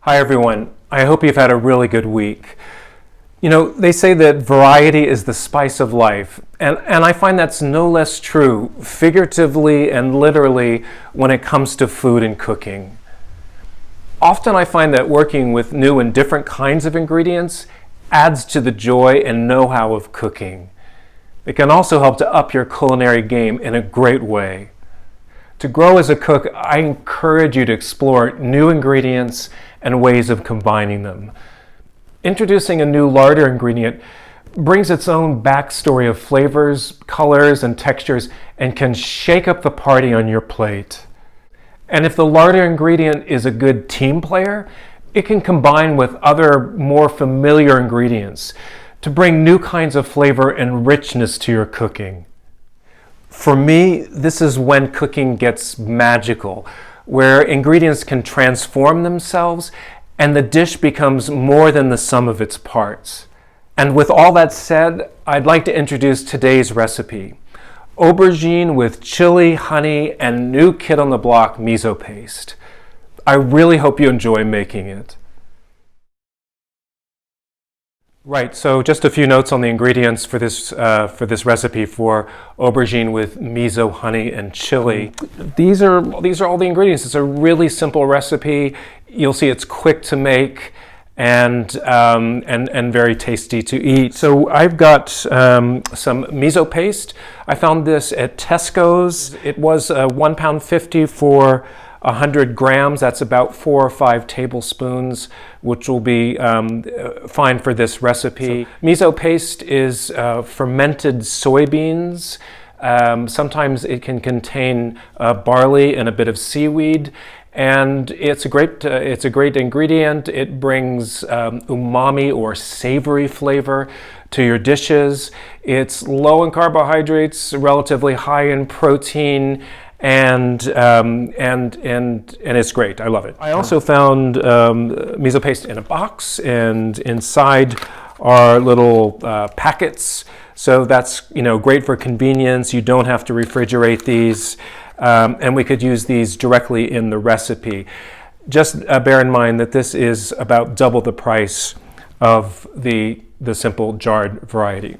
Hi everyone, I hope you've had a really good week. You know, they say that variety is the spice of life, and I find that's no less true, figuratively and literally, when it comes to food and cooking. Often I find that working with new and different kinds of ingredients adds to the joy and know-how of cooking. It can also help to up your culinary game in a great way. To grow as a cook, I encourage you to explore new ingredients and ways of combining them. Introducing a new larder ingredient brings its own backstory of flavors, colors, and textures and can shake up the party on your plate. And if the larder ingredient is a good team player, it can combine with other more familiar ingredients to bring new kinds of flavor and richness to your cooking. For me, this is when cooking gets magical, where ingredients can transform themselves and the dish becomes more than the sum of its parts. And with all that said, I'd like to introduce today's recipe: aubergine with chili, honey, and new kid on the block miso paste. I really hope you enjoy making it. Right, so just a few notes on the ingredients for this recipe for aubergine with miso, honey, and chili. These are all the ingredients. It's a really simple recipe. You'll see it's quick to make and very tasty to eat. So I've got some miso paste. I found this at Tesco's. It was £1.50 for 100 grams. That's about 4 or 5 tablespoons, which will be fine for this recipe. So, miso paste is fermented soybeans. Sometimes it can contain barley and a bit of seaweed, and it's a great ingredient. It brings umami or savory flavor to your dishes. It's low in carbohydrates, relatively high in protein, and it's great. I love it. I also found miso paste in a box, and inside are little packets. So that's great for convenience. You don't have to refrigerate these, and we could use these directly in the recipe. Just bear in mind that this is about double the price of the simple jarred variety.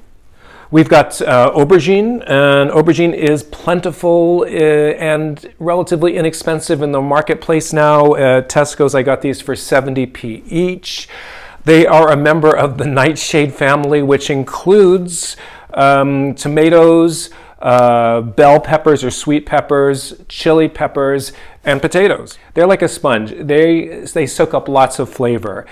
We've got aubergine, and aubergine is plentiful and relatively inexpensive in the marketplace now. At Tesco's, I got these for 70p each. They are a member of the nightshade family, which includes tomatoes, bell peppers or sweet peppers, chili peppers, and potatoes. They're like a sponge. They soak up lots of flavor.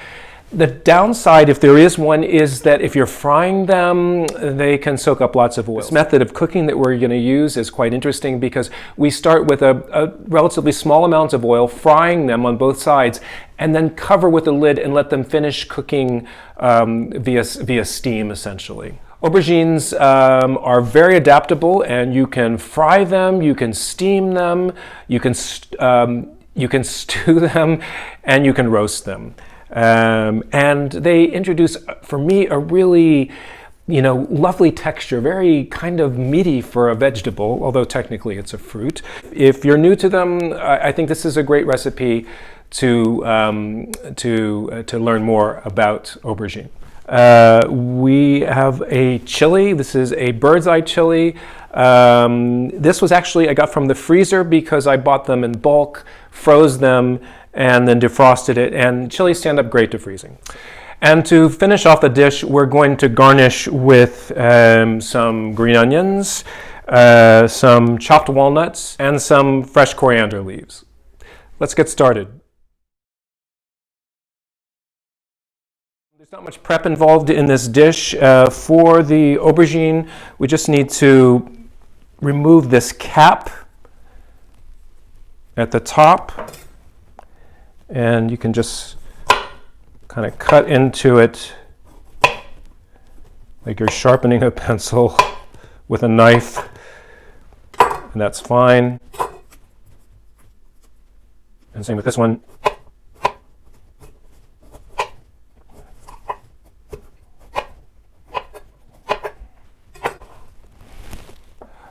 The downside, if there is one, is that if you're frying them, they can soak up lots of oil. This method of cooking that we're going to use is quite interesting because we start with a relatively small amount of oil, frying them on both sides, and then cover with a lid and let them finish cooking via steam, essentially. Aubergines are very adaptable, and you can fry them, you can steam them, you can stew them, and you can roast them. And they introduce, for me, a really, lovely texture, very kind of meaty for a vegetable, although technically it's a fruit. If you're new to them, I think this is a great recipe to learn more about aubergine. We have a chili. This is a bird's eye chili. This was actually I got from the freezer because I bought them in bulk, froze them, and then defrosted it, and chilies stand up great to freezing. And to finish off the dish, we're going to garnish with some green onions, some chopped walnuts, and some fresh coriander leaves. Let's get started. There's not much prep involved in this dish. For the aubergine, we just need to remove this cap at the top, and you can just kind of cut into it like you're sharpening a pencil with a knife, and that's fine. And same with this one.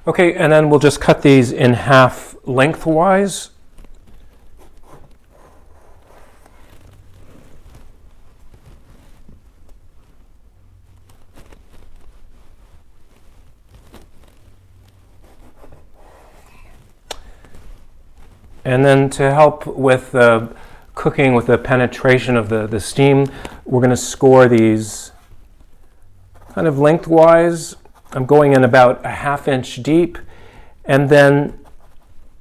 Okay, and then we'll just cut these in half lengthwise. And then to help with cooking, with the penetration of the steam, we're going to score these kind of lengthwise. I'm going in about a 1/2 inch deep, and then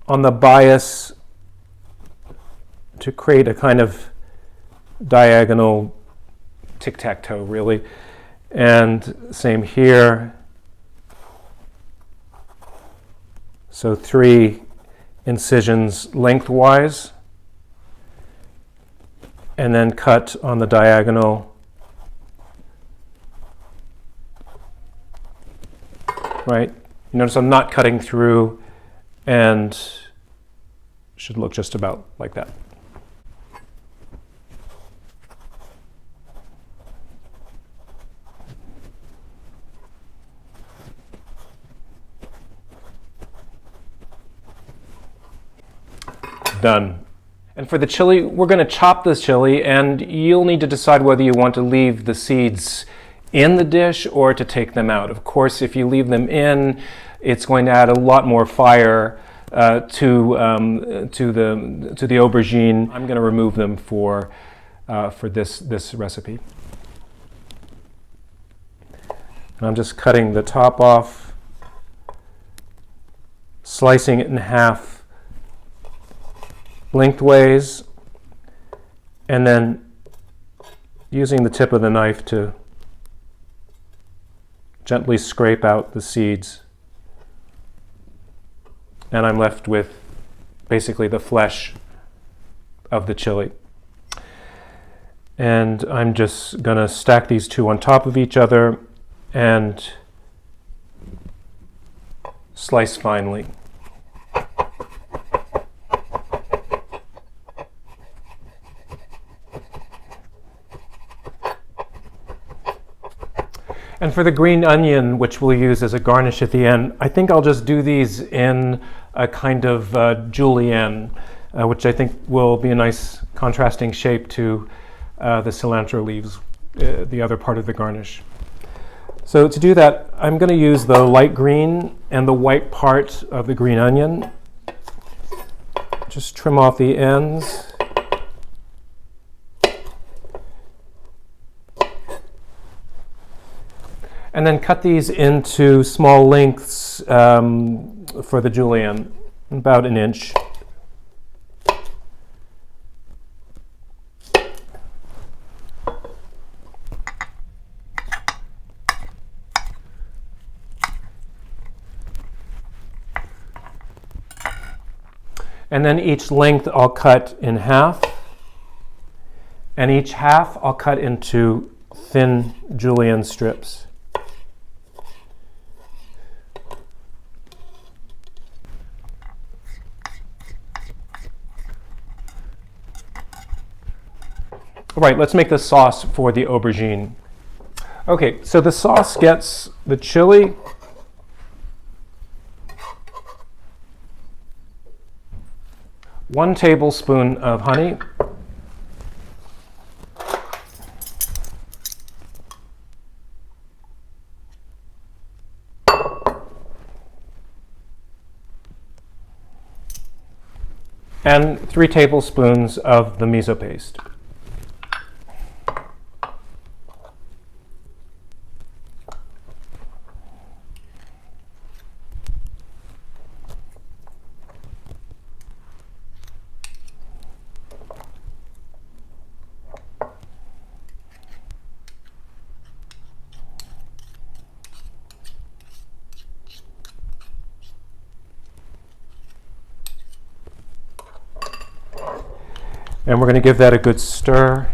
on the bias to create a kind of diagonal tic-tac-toe, really. And same here. So 3 incisions lengthwise, and then cut on the diagonal. Right? You notice I'm not cutting through, and should look just about like that. Done. And for the chili, we're going to chop this chili, and you'll need to decide whether you want to leave the seeds in the dish or to take them out. Of course, if you leave them in, it's going to add a lot more fire to the aubergine. I'm going to remove them for this recipe. And I'm just cutting the top off, slicing it in half lengthways, and then using the tip of the knife to gently scrape out the seeds. And I'm left with basically the flesh of the chili. And I'm just going to stack these two on top of each other and slice finely. And for the green onion, which we'll use as a garnish at the end, I think I'll just do these in a kind of julienne, which I think will be a nice contrasting shape to the cilantro leaves, the other part of the garnish. So to do that, I'm going to use the light green and the white part of the green onion. Just trim off the ends. And then cut these into small lengths for the julienne, about 1 inch. And then each length I'll cut in half, and each half I'll cut into thin julienne strips. All right, let's make the sauce for the aubergine. Okay, so the sauce gets the chili, one tablespoon of honey, and 3 tablespoons of the miso paste. And we're going to give that a good stir.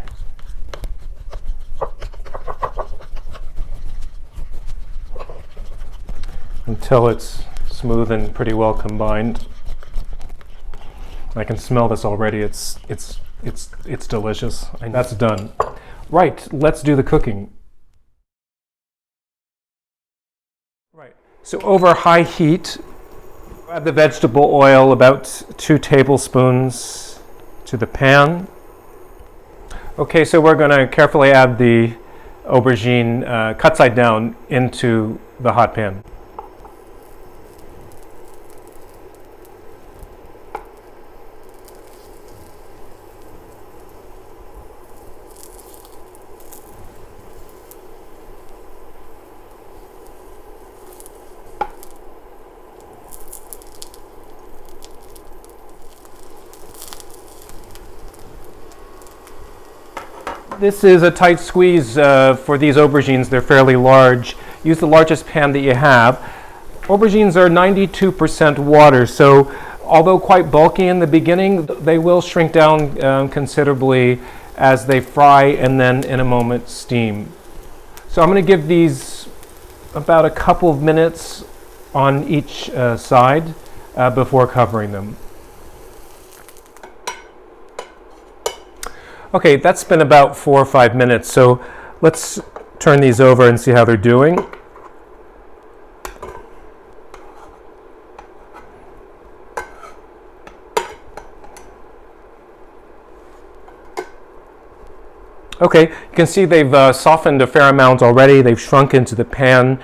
Until it's smooth and pretty well combined. I can smell this already. It's delicious. And that's done. Right, let's do the cooking. Right. So over high heat, add the vegetable oil, about 2 tablespoons. To the pan. Okay, so we're going to carefully add the aubergine cut side down into the hot pan. This is a tight squeeze for these aubergines. They're fairly large. Use the largest pan that you have. Aubergines are 92% water, so although quite bulky in the beginning, they will shrink down considerably as they fry and then in a moment steam. So I'm going to give these about a couple of minutes on each side before covering them. Okay, that's been about 4 or 5 minutes, so let's turn these over and see how they're doing. Okay, you can see they've softened a fair amount already. They've shrunk into the pan,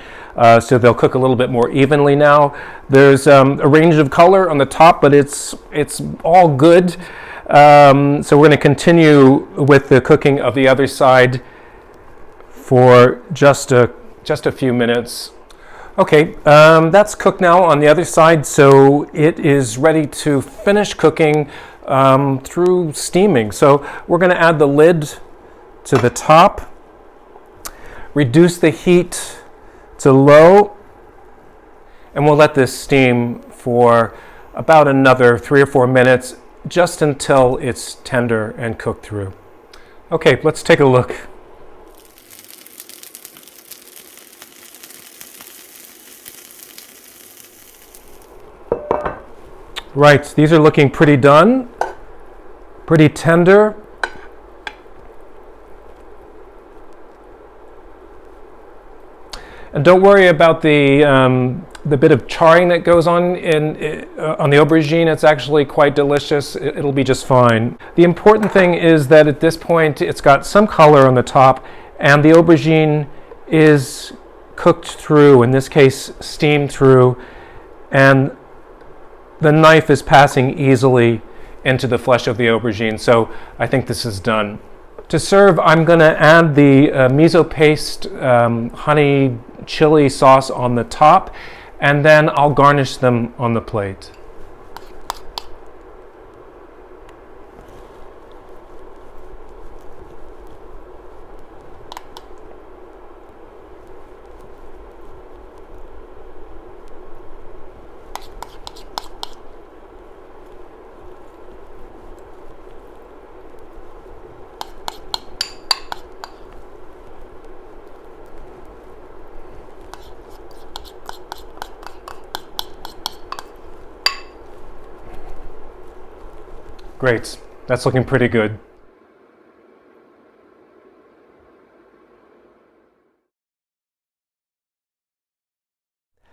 so they'll cook a little bit more evenly now. There's a range of color on the top, but it's all good. So we're going to continue with the cooking of the other side for just a few minutes. Okay, that's cooked now on the other side, so it is ready to finish cooking through steaming. So we're going to add the lid to the top, reduce the heat to low, and we'll let this steam for about another 3 or 4 minutes, just until it's tender and cooked through. Okay, let's take a look. Right, these are looking pretty done, pretty tender. And don't worry about the bit of charring that goes on on the aubergine. It's actually quite delicious. It'll be just fine. The important thing is that at this point it's got some color on the top and the aubergine is cooked through, in this case steamed through, and the knife is passing easily into the flesh of the aubergine. So I think this is done. To serve, I'm going to add the miso paste honey chili sauce on the top, and then I'll garnish them on the plate. Great, that's looking pretty good.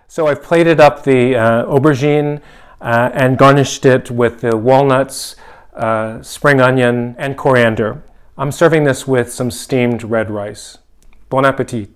So I've plated up the aubergine and garnished it with the walnuts, spring onion, and coriander. I'm serving this with some steamed red rice. Bon appetit.